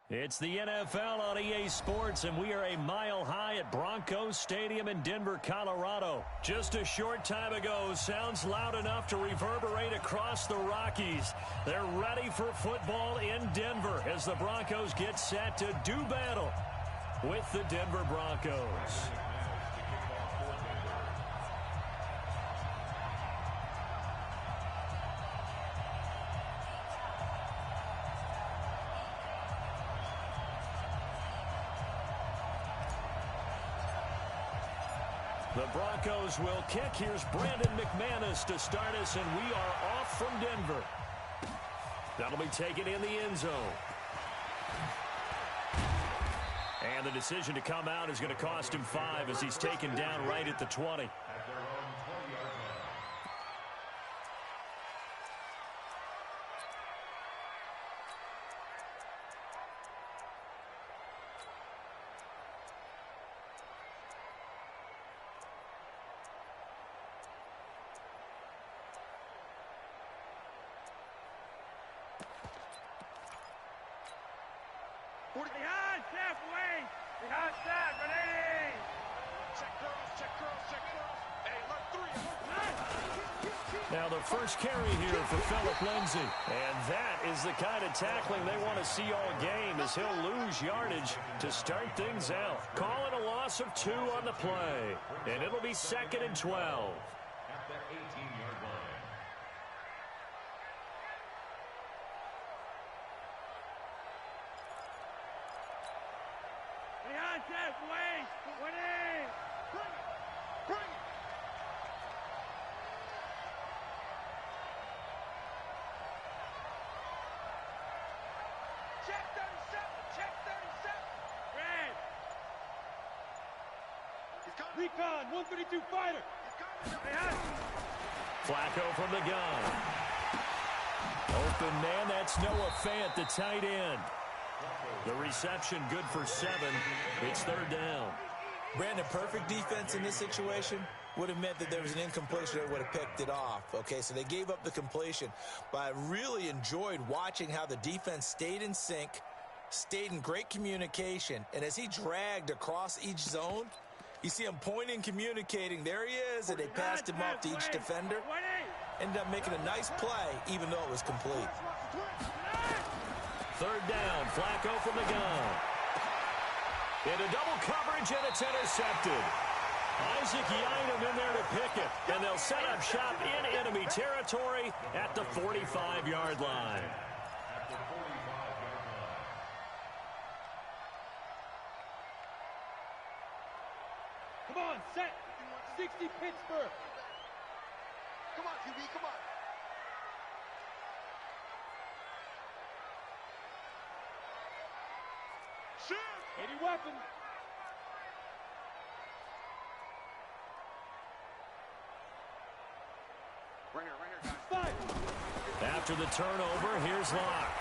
It's the NFL on EA Sports, and we are a mile high at Broncos Stadium in Denver, Colorado. Just a short time ago, sounds loud enough to reverberate across the Rockies. They're ready for football in Denver as the Broncos get set to do battle with the Denver Broncos. The Broncos will kick. Here's Brandon McManus to start us, and we are off from Denver. That'll be taken in the end zone. And the decision to come out is going to cost him 5 as he's taken down right at the 20. Behind, halfway. Behind, side, ready. Check girls, check girls, check girls. Hey, look, 3. Now the first carry here for Phillip Lindsay. And that is the kind of tackling they want to see all game as he'll lose yardage to start things out. Call it a loss of 2 on the play. And it'll be 2nd and 12. At the 18-yard line. Behind, halfway. 20. Bring it. Bring it. Check 37. Check 37. Red. Recon, 132 fighter. Behind. Flacco from the gun. Open man, that's Noah Fant, the tight end. The reception good for 7. It's 3rd down. Brandon, perfect defense in this situation would have meant that there was an incompletion that would have picked it off. Okay, so they gave up the completion. But I really enjoyed watching how the defense stayed in sync, stayed in great communication, and as he dragged across each zone, you see him pointing, communicating. There he is, and they passed him off to each defender. Ended up making a nice play, even though it was complete. 3rd down, Flacco from the gun. Into double coverage, and it's intercepted. Isaac Yiadom in there to pick it, and they'll set up shop in enemy territory at the 45-yard line. At the 45-yard line. Come on, set. 60 Pittsburgh. Come on, QB, come on. Shoot! 80 weapon. Right here, guys. 5. After the turnover, here's Locke.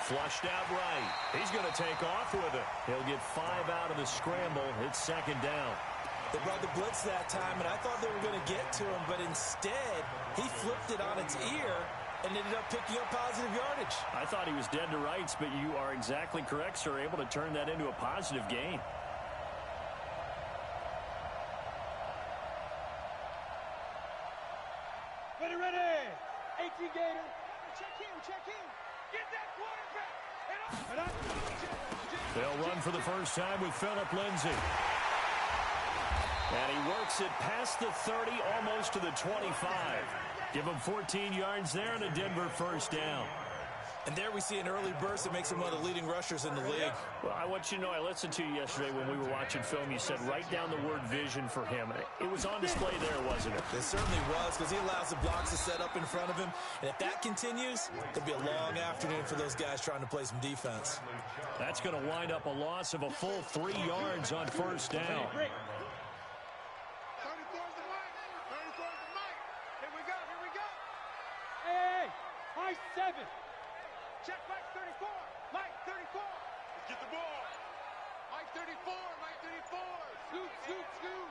Flushed out right. He's going to take off with it. He'll get 5 out of the scramble. It's 2nd down. They brought the blitz that time, and I thought they were going to get to him, but instead, he flipped it on its ear and ended up picking up positive yardage. I thought he was dead to rights, but you are exactly correct, sir. Able to turn that into a positive gain. Ready, ready. 18 Gator. Check in. Get that quarterback. They'll run for the first time with Phillip Lindsay. And he works it past the 30, almost to the 25. Give him 14 yards there and a Denver first down. And there we see an early burst that makes him one of the leading rushers in the league. Well, I want you to know, I listened to you yesterday when we were watching film. You said write down the word vision for him. It was on display there, wasn't it? It certainly was, because he allows the blocks to set up in front of him. And if that continues, it'll be a long afternoon for those guys trying to play some defense. That's going to wind up a loss of a full 3 yards on first down. Hey, high 7. Check Mike 34. Mike 34. Let's get the ball. Mike 34. Mike 34. Scoot.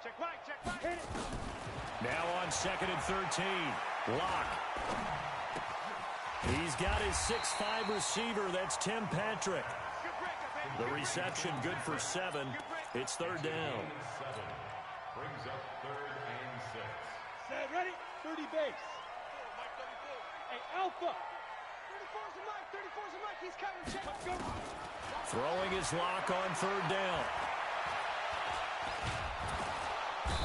Check Mike. Hit it. Now on 2nd and 13. Locke. He's got his 6'5" receiver. That's Tim Patrick. The reception good for 7. It's third down. Brings up 3rd and 6. Set, ready? 30 base. Hey, Alpha. 34's a Mike. 34's a Mike. He's coming. Check. Let's go. Throwing his lock on 3rd down.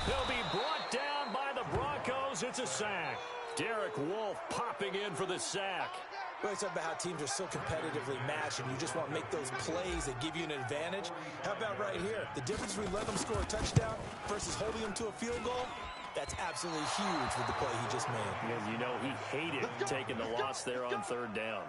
He'll be brought down by the Broncos. It's a sack. Derek Wolfe popping in for the sack. We always talk about how teams are so competitively matched, and you just want to make those plays that give you an advantage. How about right here? The difference between letting them score a touchdown versus holding them to a field goal, that's absolutely huge with the play he just made. And you know he hated taking the loss there on 3rd down.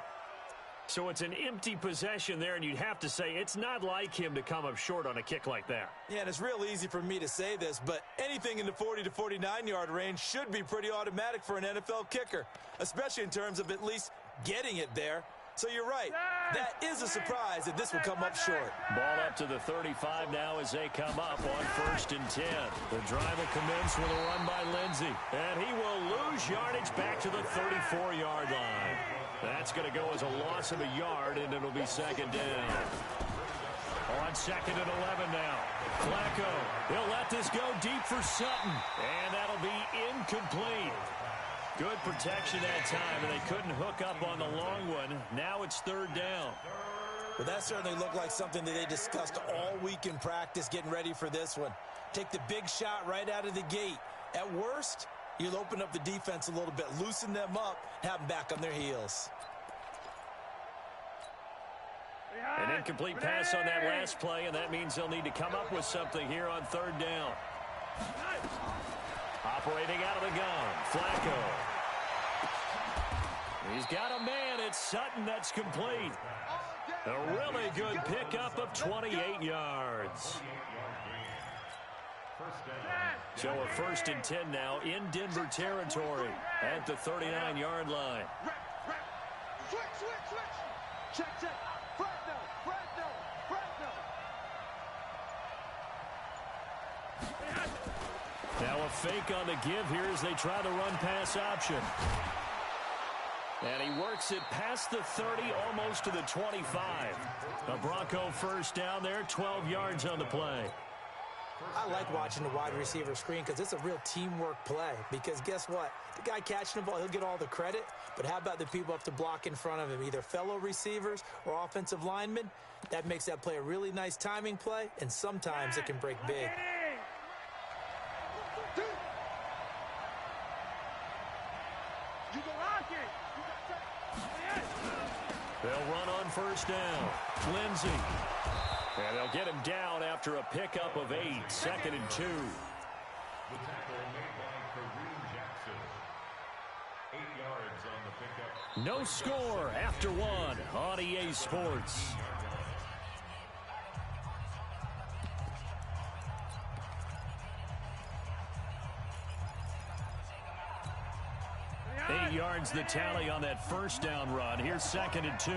So it's an empty possession there, and you'd have to say it's not like him to come up short on a kick like that. Yeah, and it's real easy for me to say this, but anything in the 40 to 49-yard range should be pretty automatic for an NFL kicker, especially in terms of at least getting it there. So you're right. That is a surprise that this will come up short. Ball up to the 35 now as they come up on 1st and 10. The drive will commence with a run by Lindsey. And he will lose yardage back to the 34-yard line. That's going to go as a loss of a yard, and it'll be 2nd down. On 2nd and 11 now. Flacco, he'll let this go deep for Sutton. And that'll be incomplete. Good protection that time, and they couldn't hook up on the long one. Now it's 3rd down. Well, that certainly looked like something that they discussed all week in practice, getting ready for this one. Take the big shot right out of the gate. At worst, you'll open up the defense a little bit, loosen them up, have them back on their heels. An incomplete pass on that last play, and that means they'll need to come up with something here on 3rd down. Operating out of the gun, Flacco. He's got a man. It's Sutton. That's complete. A really good pickup of 28 yards. So a 1st and 10 now in Denver territory at the 39-yard line. Switch. Check. Now a fake on the give here as they try the run-pass option. And he works it past the 30, almost to the 25. A Bronco 1st down there, 12 yards on the play. I like watching the wide receiver screen because it's a real teamwork play. Because guess what? The guy catching the ball, he'll get all the credit. But how about the people up to block in front of him, either fellow receivers or offensive linemen? That makes that play a really nice timing play, and sometimes it can break big. They'll run on 1st down. Lindsey. And they'll get him down after a pickup of 8. 2nd and 2. The tackle made by Kareem Jackson. 8 yards on the pickup. No score after 1 on EA Sports. Eight yards the tally on that 1st down run. Here's 2nd and 2.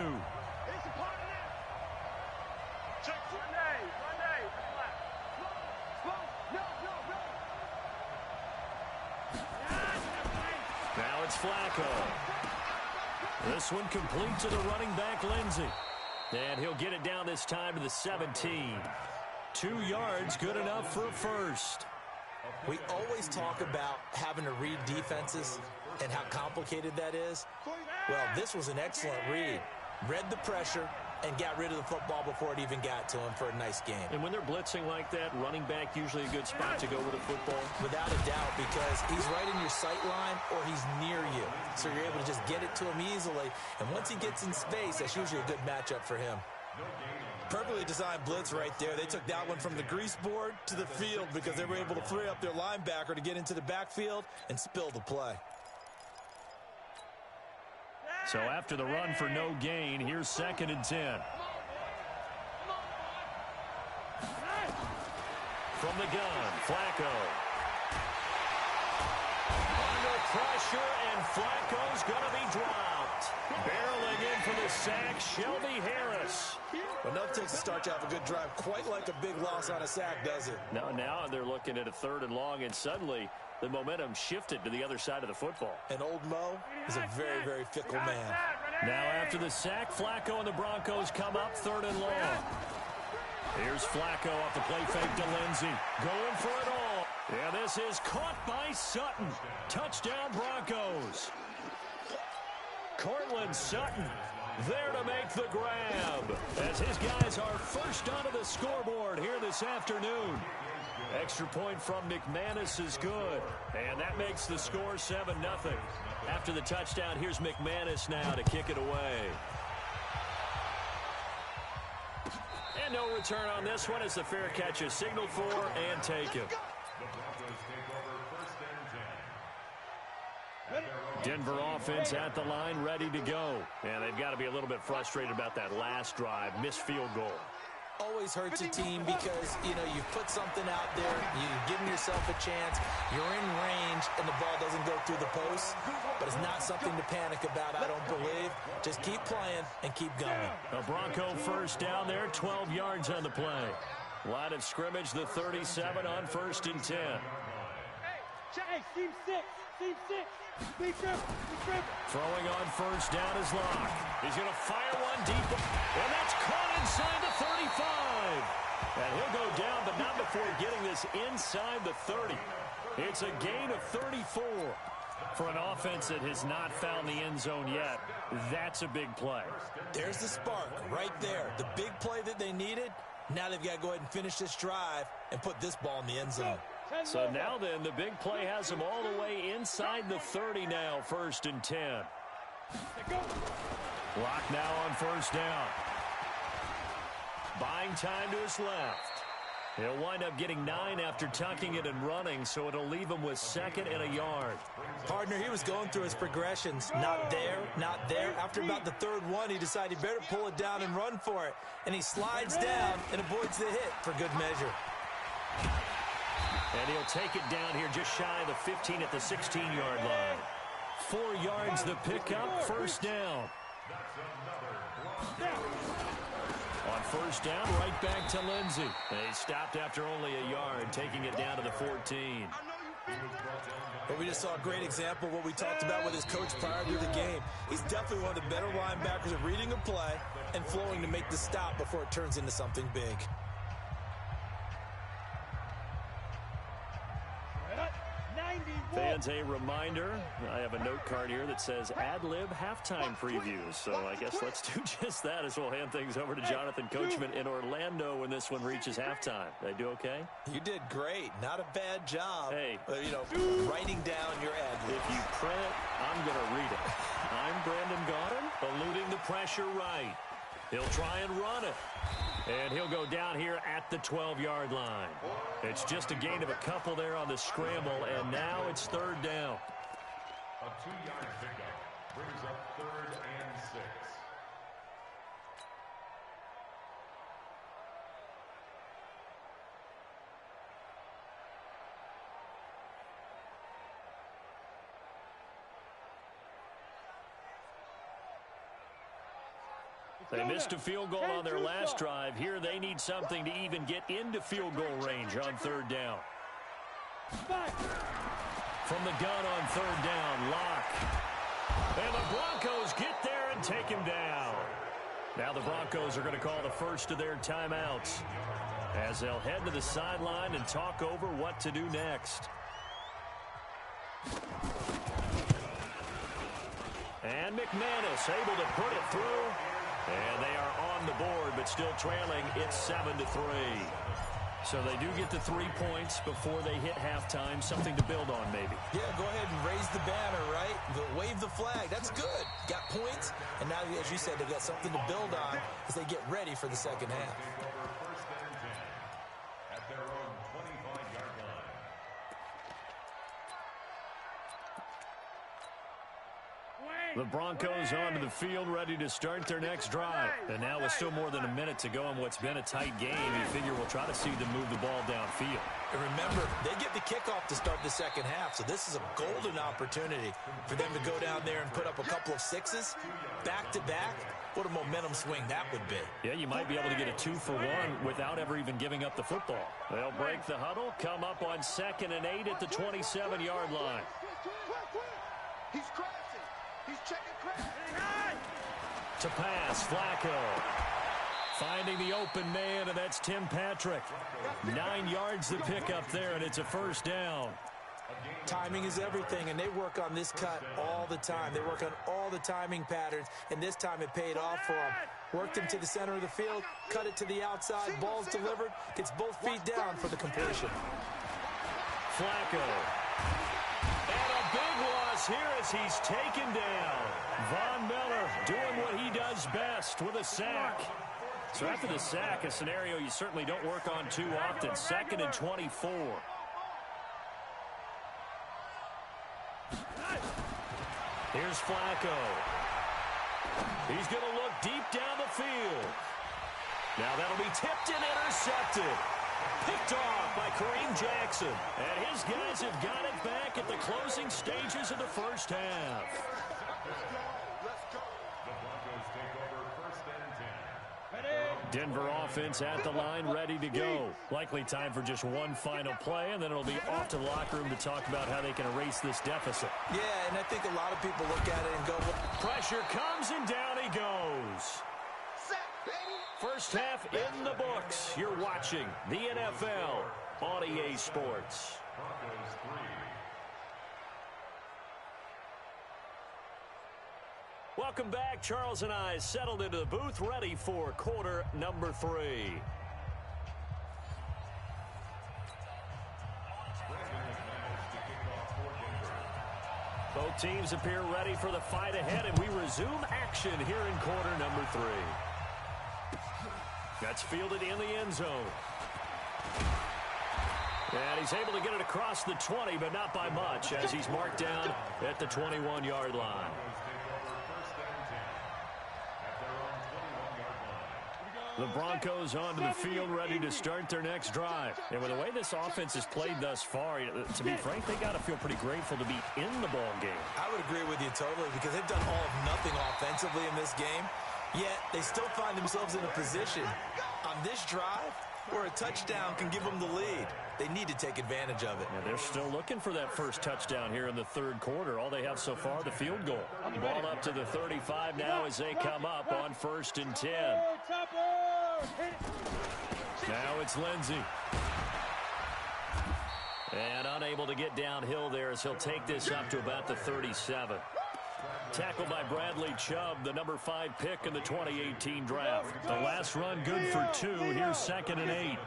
Now it's Flacco. This one complete to the running back, Lindsey. And he'll get it down this time to the 17. 2 yards, good enough for a 1st. We always talk about having to read defenses and how complicated that is. Well, this was an excellent read. Read the pressure and got rid of the football before it even got to him for a nice game. And when they're blitzing like that, running back usually a good spot to go with a football. Without a doubt, because he's right in your sight line or he's near you. So you're able to just get it to him easily. And once he gets in space, that's usually a good matchup for him. Perfectly designed blitz right there. They took that one from the grease board to the field because they were able to free up their linebacker to get into the backfield and spill the play. So after the run for no gain, here's 2nd and 10. From the gun, Flacco. Under pressure, and Flacco's going to be dropped. Barreling in for the sack, Shelby Harris. Enough takes to start to have a good drive. Quite like a big loss on a sack, does it? Now they're looking at a 3rd and long, and suddenly the momentum shifted to the other side of the football. And old Mo is a very, very fickle man. Now after the sack, Flacco and the Broncos come up 3rd and long. Here's Flacco off the play fake to Lindsey. Going for it all. Yeah, this is caught by Sutton. Touchdown Broncos. Cortland Sutton there to make the grab, as his guys are first onto the scoreboard here this afternoon. Extra point from McManus is good, and that makes the score 7-0. After the touchdown, here's McManus now to kick it away. And no return on this one as the fair catch is signaled for and taken. Denver offense at the line, ready to go. And they've got to be a little bit frustrated about that last drive, missed field goal. Always hurts a team because, you know, you put something out there, you're giving yourself a chance, you're in range, and the ball doesn't go through the post. But it's not something to panic about, I don't believe. Just keep playing and keep going. A Bronco first down there, 12 yards on the play. Line of scrimmage, the 37 on 1st and 10. Hey, team 6, team 6. Be triple. Throwing on first down is Locke. He's going to fire one deep, and that's caught inside the 35. And he'll go down, but not before getting this inside the 30. It's a gain of 34. For an offense that has not found the end zone yet, that's a big play. There's the spark right there. The big play that they needed. Now they've got to go ahead and finish this drive and put this ball in the end zone. So now then, the big play has them all the way inside the 30 now, 1st and 10. Lock now on first down. Buying time to his left. He'll wind up getting 9 after tucking it and running, so it'll leave him with 2nd and a yard. Partner, he was going through his progressions. Not there, not there. After about the 3rd one, he decided he better pull it down and run for it. And he slides down and avoids the hit for good measure. And he'll take it down here just shy of the 15 at the 16-yard line. 4 yards the pickup, first down. On first down, right back to Lindsey. He stopped after only a yard, taking it down to the 14. But we just saw a great example of what we talked about with his coach prior to the game. He's definitely one of the better linebackers at reading a play and flowing to make the stop before it turns into something big. Fans, a reminder, I have a note card here that says ad-lib halftime preview. So I guess let's do just that as we'll hand things over to Jonathan Coachman in Orlando when this one reaches halftime. Did I do okay? You did great. Not a bad job. Hey. You know, writing down your ad-libs. If you print, I'm going to read it. I'm Brandon Gaudin, eluding the pressure right. He'll try and run it. And he'll go down here at the 12-yard line. It's just a gain of a couple there on the scramble, and now it's 3rd down. A 2-yard pickup brings up 3rd and 6. They missed a field goal on their last drive. Here they need something to even get into field goal range on 3rd down. From the gun on 3rd down, Locke. And the Broncos get there and take him down. Now the Broncos are going to call the first of their timeouts as they'll head to the sideline and talk over what to do next. And McManus able to put it through. And they are on the board, but still trailing. It's 7-3. So they do get the 3 points before they hit halftime. Something to build on, maybe. Yeah, go ahead and raise the banner, right? Wave the flag. That's good. Got points. And now, as you said, they've got something to build on as they get ready for the second half. At their own 25-yard line. The Broncos onto the field, ready to start their next drive. And now with still more than a minute to go in what's been a tight game, you figure we'll try to see them move the ball downfield. And remember, they get the kickoff to start the second half, so this is a golden opportunity for them to go down there and put up a couple of sixes back-to-back. What a momentum swing that would be. Yeah, you might be able to get a 2-for-1 without ever even giving up the football. They'll break the huddle, come up on 2nd and 8 at the 27-yard line. He's crashing. He's checking crash. To pass, Flacco. Finding the open man, and that's Tim Patrick. 9 yards to pick up there, and it's a first down. Timing is everything, and they work on this cut all the time. They work on all the timing patterns, and this time it paid off for them. Worked him to the center of the field, cut it to the outside, ball's delivered, gets both feet down for the completion. Flacco. And a big loss here as he's taken down. Von Miller doing what he does best with a sack. So after the sack, a scenario you certainly don't work on too often. 2nd and 24. Here's Flacco. He's going to look deep down the field. Now that'll be tipped and intercepted. Picked off by Kareem Jackson. And his guys have got it back at the closing stages of the first half. Denver offense at the line, ready to go. Likely time for just one final play, and then it'll be off to the locker room to talk about how they can erase this deficit. Yeah, and I think a lot of people look at it and go, well, pressure comes, and down he goes. First half in the books. You're watching the NFL on EA Sports. Welcome back. Charles and I settled into the booth, ready for quarter number 3. Both teams appear ready for the fight ahead, and we resume action here in quarter number 3. That's fielded in the end zone. And he's able to get it across the 20, but not by much, as he's marked down at the 21-yard line. The Broncos onto the field, ready to start their next drive. And with the way this offense has played thus far, to be frank, they got to feel pretty grateful to be in the ball game. I would agree with you totally, because they've done all of nothing offensively in this game, yet they still find themselves in a position on this drive where a touchdown can give them the lead. They need to take advantage of it. Yeah, they're still looking for that first touchdown here in the third quarter. All they have so far, the field goal. Ball up to the 35 now as they come up on 1st and 10. Now it's Lindsey. And unable to get downhill there as he'll take this up to about the 37. Tackled by Bradley Chubb, the number 5 pick in the 2018 draft. The last run good for 2. Here's 2nd and 8.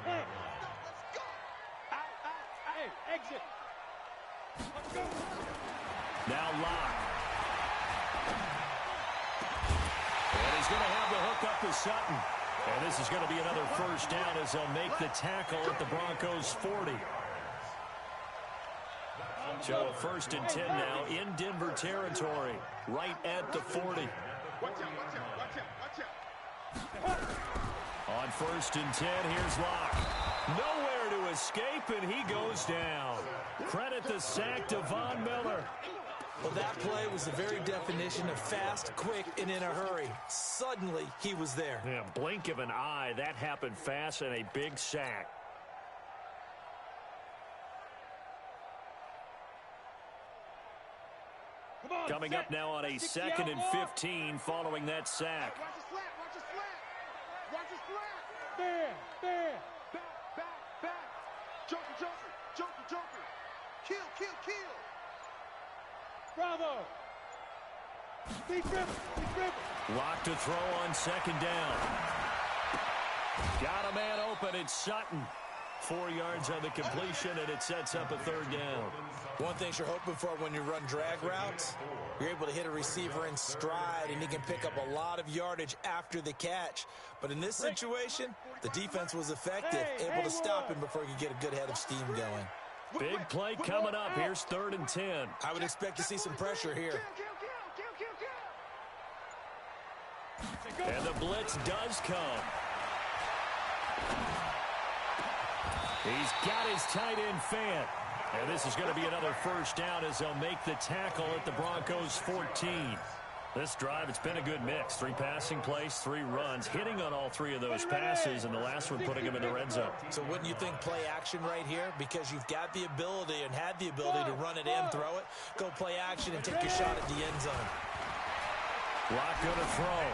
Exit. Now Locke. And he's going to have the hook up to Sutton. And this is going to be another first down as they'll make the tackle at the Broncos' 40. So a 1st and 10 now in Denver territory, right at the 40. On 1st and 10, here's Locke. Nowhere to escape, and he goes down. Credit the sack to Von Miller. Well, that play was the very definition of fast, quick, and in a hurry. Suddenly, he was there. Yeah, blink of an eye. That happened fast, and a big sack. Coming up now on a 2nd and 15 following that sack. Watch the slant, watch the slant. Watch the slant. Bam. Back. Joker. Kill. Bravo. Deep dribble. Locked to throw on 2nd down. Got a man open. It's Sutton. 4 yards on the completion, and it sets up a 3rd down. One thing you're hoping for when you run drag routes, you're able to hit a receiver in stride, and he can pick up a lot of yardage after the catch. But in this situation, the defense was effective, able to stop him before he could get a good head of steam going. Big play coming up. Here's 3rd and 10. I would expect to see some pressure here. And the blitz does come. He's got his tight end Fant. And this is going to be another first down as they'll make the tackle at the Broncos' 14. This drive, it's been a good mix. 3 passing plays, 3 runs, hitting on all 3 of those passes, and the last one putting him in the red zone. So wouldn't you think play action right here? Because you've got the ability and had the ability to run it in, throw it, go play action, and take your shot at the end zone. Locke going to throw.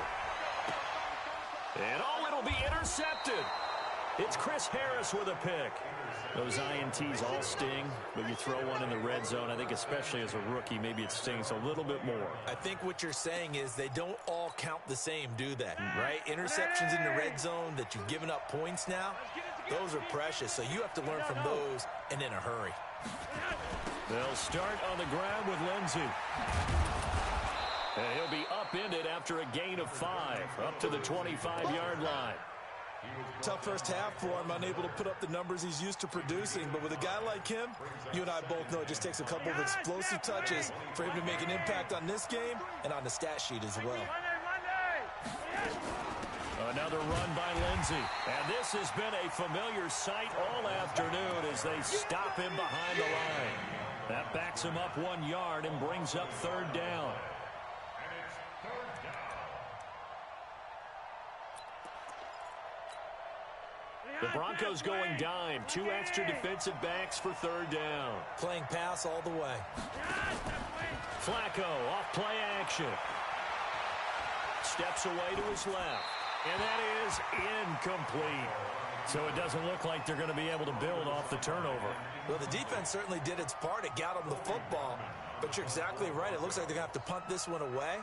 And it'll be intercepted. It's Chris Harris with a pick. Those INTs all sting, but you throw one in the red zone. I think especially as a rookie, maybe it stings a little bit more. I think what you're saying is they don't all count the same, do they? Right? Interceptions in the red zone that you've given up points now, those are precious. So you have to learn from those and in a hurry. They'll start on the ground with Lindsey. And he'll be upended after a gain of 5, up to the 25-yard line. Tough first half for him, unable to put up the numbers he's used to producing. But with a guy like him, you and I both know it just takes a couple of explosive touches for him to make an impact on this game and on the stat sheet as well. Another run by Lindsey. And this has been a familiar sight all afternoon as they stop him behind the line. That backs him up 1 yard and brings up 3rd down. The Broncos going dime. 2 extra defensive backs for 3rd down. Playing pass all the way. Flacco off play action. Steps away to his left. And that is incomplete. So it doesn't look like they're going to be able to build off the turnover. Well, the defense certainly did its part. It got them the football. But you're exactly right. It looks like they're going to have to punt this one away.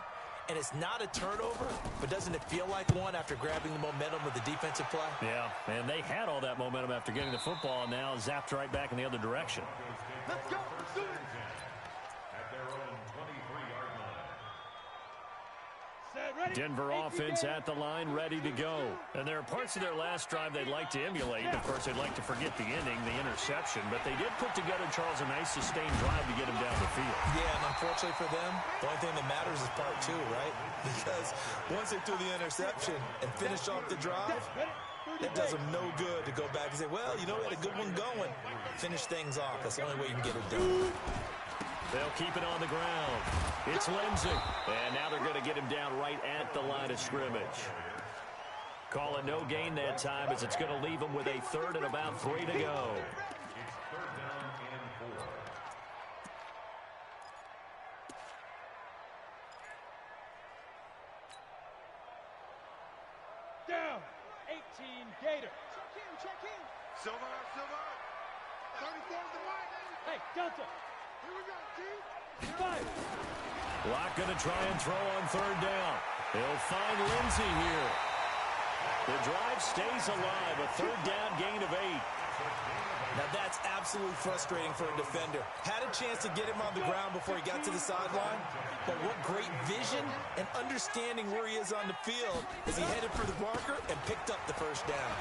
And it's not a turnover, but doesn't it feel like one after grabbing the momentum with the defensive play? Yeah, and they had all that momentum after getting the football, and now zapped right back in the other direction. Let's go. At their own 23-yard line. Denver offense at the line, ready to go. And there are parts of their last drive they'd like to emulate. Of course, they'd like to forget the ending, the interception. But they did put together, Charles, a nice sustained drive to get him down the field. Yeah, and unfortunately for them, the only thing that matters is part 2, right? Because once they threw the interception and finished off the drive, it does them no good to go back and say, well, you know, we had a good one going. Finish things off. That's the only way you can get it done. They'll keep it on the ground. It's Lindsey. And now they're going to get him down right at the line of scrimmage. Call it no gain that time as it's going to leave him with a 3rd and about 3 to go. It's 3rd down and 4. Down. 18 Gator. Check in. Silver. 34 is the line. Hey, Delta. Here we go, team. Fire. Locke going to try and throw on 3rd down. He'll find Lindsey here. The drive stays alive. A 3rd down gain of 8. Now that's absolutely frustrating for a defender. Had a chance to get him on the ground before he got to the sideline, but what great vision and understanding where he is on the field as he headed for the marker and picked up the 1st down.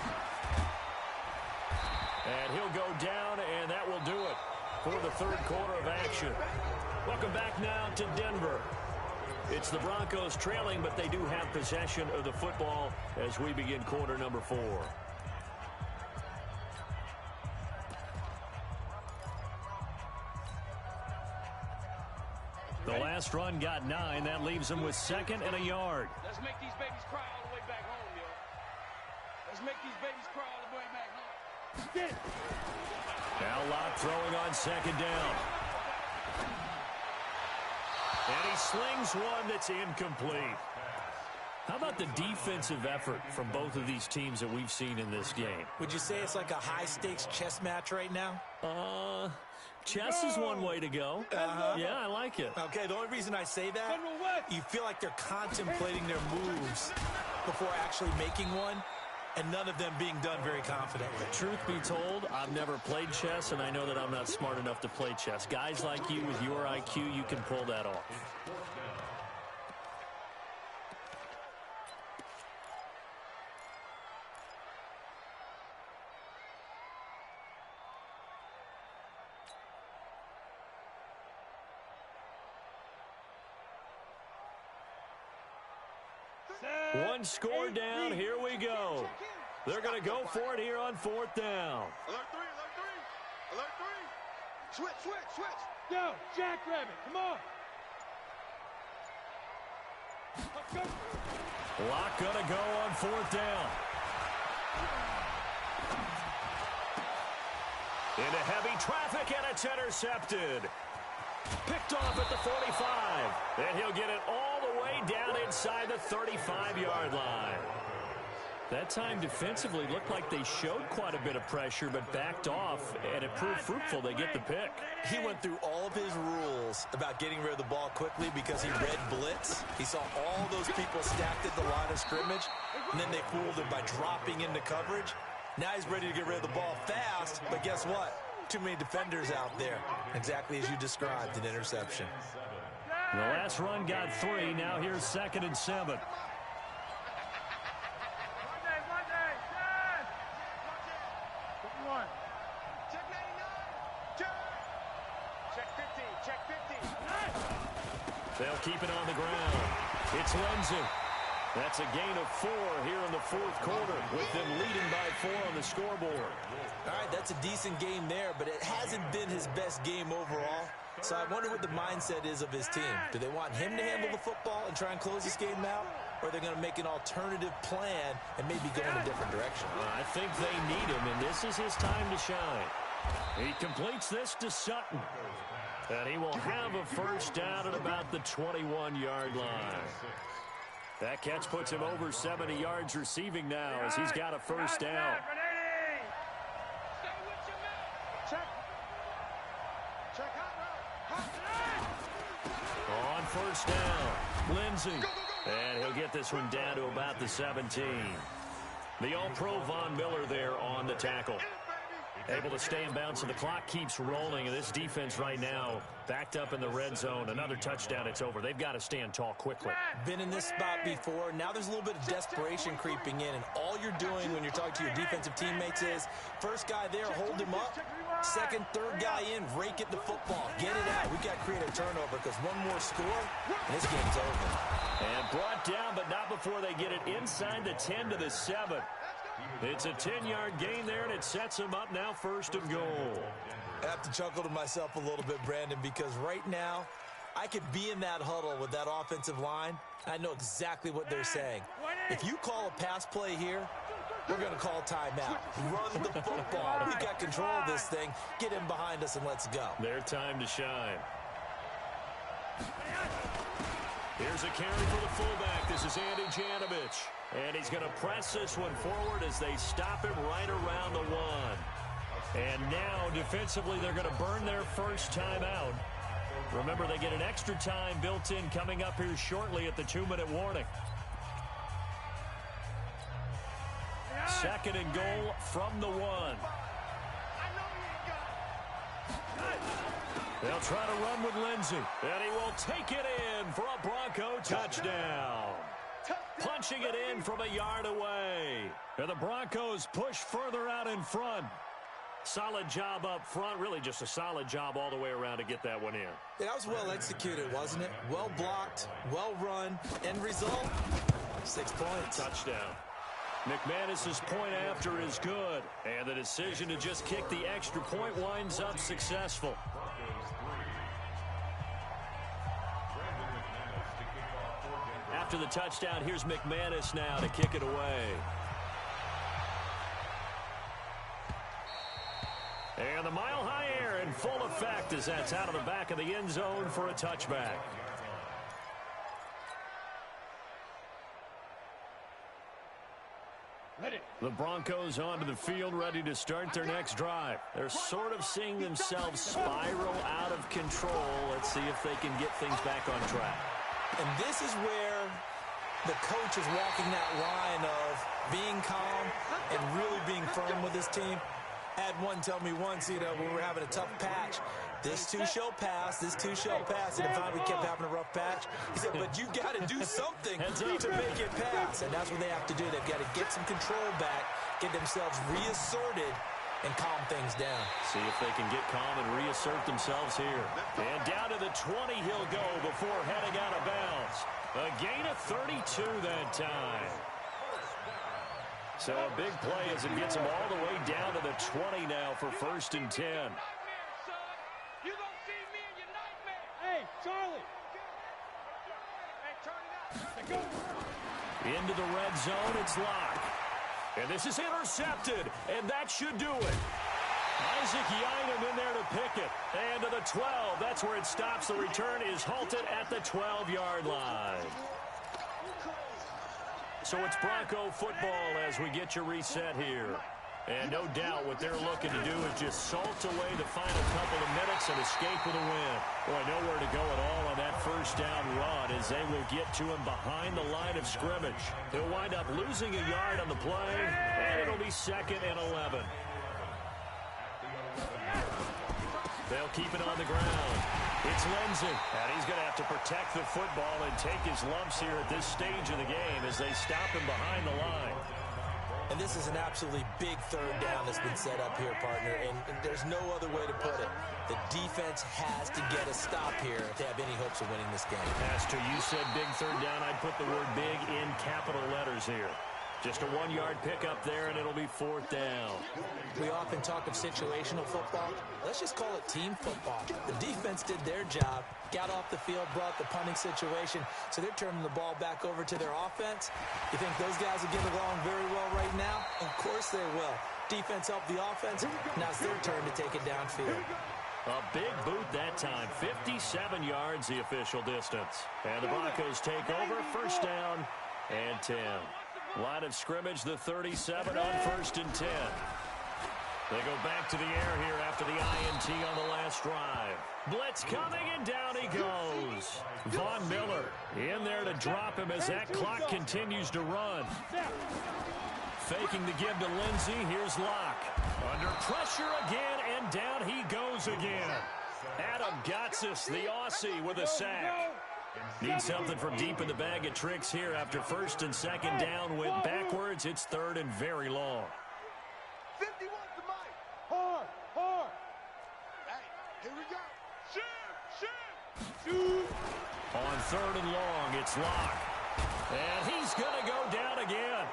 And he'll go down, and that will do it for the 3rd quarter of action. Welcome back now to Denver. It's the Broncos trailing, but they do have possession of the football as we begin quarter number 4. The last run got 9. That leaves them with 2nd and a yard. Let's make these babies cry all the way back home, yo. Let's make these babies cry all the way back home. Get it. Now Locke throwing on 2nd down. And he slings one that's incomplete. How about the defensive effort from both of these teams that we've seen in this game? Would you say it's like a high-stakes chess match right now? Chess is one way to go. Yeah, I like it. Okay, the only reason I say that, you feel like they're contemplating their moves before actually making one, and none of them being done very confidently. Truth be told, I've never played chess, and I know that I'm not smart enough to play chess. Guys like you with your IQ, you can pull that off. One score down. Here we go. They're going to go for it here on 4th down. Alert 3. Switch. Yo, Jackrabbit, come on. Let's go. Locke going to go on 4th down. Into heavy traffic, and it's intercepted. Picked off at the 45. And he'll get it all the way down inside the 35-yard line. That time defensively looked like they showed quite a bit of pressure but backed off, and it proved fruitful. They get the pick. He went through all of his rules about getting rid of the ball quickly because he read blitz. He saw all those people stacked at the line of scrimmage, and then they fooled him by dropping into coverage. Now he's ready to get rid of the ball fast, but guess what? Too many defenders out there. Exactly as you described, an interception. The last run got 3. Now here's 2nd and 7. They'll keep it on the ground. It's Lindsey. That's a gain of 4 here in the 4th quarter, with them leading by 4 on the scoreboard. All right, that's a decent game there, but it hasn't been his best game overall. So I wonder what the mindset is of his team. Do they want him to handle the football and try and close this game out? Or are they going to make an alternative plan and maybe go in a different direction? I think they need him, and this is his time to shine. He completes this to Sutton. And he will have a first down at about the 21-yard line. That catch puts him over 70 yards receiving now as he's got a first down. On first down, Lindsey. And he'll get this one down to about the 17. The All-Pro Von Miller there on the tackle. Able to stay in bounds, so the clock keeps rolling, and this defense right now backed up in the red zone. Another touchdown, it's over. They've got to stand tall quickly. Been in this spot before. Now there's a little bit of desperation creeping in, and all you're doing when you're talking to your defensive teammates is, first guy there, hold him up. Second, third guy in, rake at the football. Get it out. We've got to create a turnover because one more score, and this game's over. And brought down, but not before they get it inside the 10 to the 7. It's a 10-yard gain there, and it sets him up now 1st and goal. I have to chuckle to myself a little bit, Brandon, because right now I could be in that huddle with that offensive line. I know exactly what they're saying. If you call a pass play here, we're going to call timeout. Run the football. We've got control of this thing. Get him behind us and let's go. Their time to shine. Here's a carry for the fullback. This is Andy Janovich. And he's going to press this one forward as they stop him right around the 1. And now, defensively, they're going to burn their first time out. Remember, they get an extra time built in coming up here shortly at the 2-minute warning. 2nd and goal from the 1. They'll try to run with Lindsey. And he will take it in for a Bronco touchdown. Punching it in from a yard away. And the Broncos push further out in front. Solid job up front. Really just a solid job all the way around to get that one in. Yeah, that was well executed, wasn't it? Well blocked, well run. End result, 6 points. Touchdown. McManus's point after is good. And the decision to just kick the extra point winds up successful. After the touchdown, here's McManus now to kick it away. And the mile-high air in full effect as that's out of the back of the end zone for a touchback. The Broncos onto the field ready to start their next drive. They're sort of seeing themselves spiral out of control. Let's see if they can get things back on track. And this is where the coach is walking that line of being calm and really being firm with his team. I had one tell me once, when we were having a tough patch, this too shall pass, this too shall pass. And finally we kept having a rough patch. He said, but you got to do something to make it pass. And that's what they have to do. They've got to get some control back, get themselves reasserted, and calm things down. See if they can get calm and reassert themselves here. And down to the 20 he'll go before heading out of bounds. A gain of 32 that time. So a big play as it gets him all the way down to the 20 now for 1st and 10. You don't see me in your nightmare. Hey, Charlie. Hey, Charlie. Into the red zone, it's Locke. And this is intercepted, and that should do it. Isaac Yianum in there to pick it. And to the 12, that's where it stops. The return is halted at the 12-yard line. So it's Bronco football as we get you reset here. And no doubt what they're looking to do is just salt away the final couple of minutes and escape with a win. Boy, nowhere to go at all on that first down run as they will get to him behind the line of scrimmage. He'll wind up losing a yard on the play, and it'll be 2nd and 11. They'll keep it on the ground. It's Lindsey, and he's going to have to protect the football and take his lumps here at this stage of the game as they stop him behind the line. And this is an absolutely big third down that's been set up here, partner, and there's no other way to put it. The defense has to get a stop here to have any hopes of winning this game. Pastor, you said big third down. I'd put the word big in capital letters here. Just a 1-yard pickup there, and it'll be 4th down. We often talk of situational football. Let's just call it team football. The defense did their job, got off the field, brought the punting situation, so they're turning the ball back over to their offense. You think those guys will get along very well right now? Of course they will. Defense helped the offense. Now it's their turn to take it downfield. A big boot that time. 57 yards the official distance. And the Broncos take over. 1st down and 10. Line of scrimmage, the 37 on 1st and 10. They go back to the air here after the INT on the last drive. Blitz coming, and down he goes. Von Miller in there to drop him as that clock continues to run. Faking the give to Lindsey. Here's Locke. Under pressure again, and down he goes again. Adam Gotsis, the Aussie, with a sack. Need something from deep in the bag of tricks here after 1st and 2nd down. Went backwards. It's 3rd and very long. 51 to Mike. Hard, hard. Hey, here we go. Shoot. On 3rd and long, it's Locke. And he's going to go down again.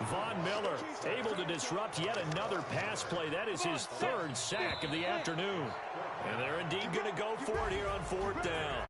Von Miller able to disrupt yet another pass play. That is his 3rd sack of the afternoon. And they're indeed going to go for it here on 4th down.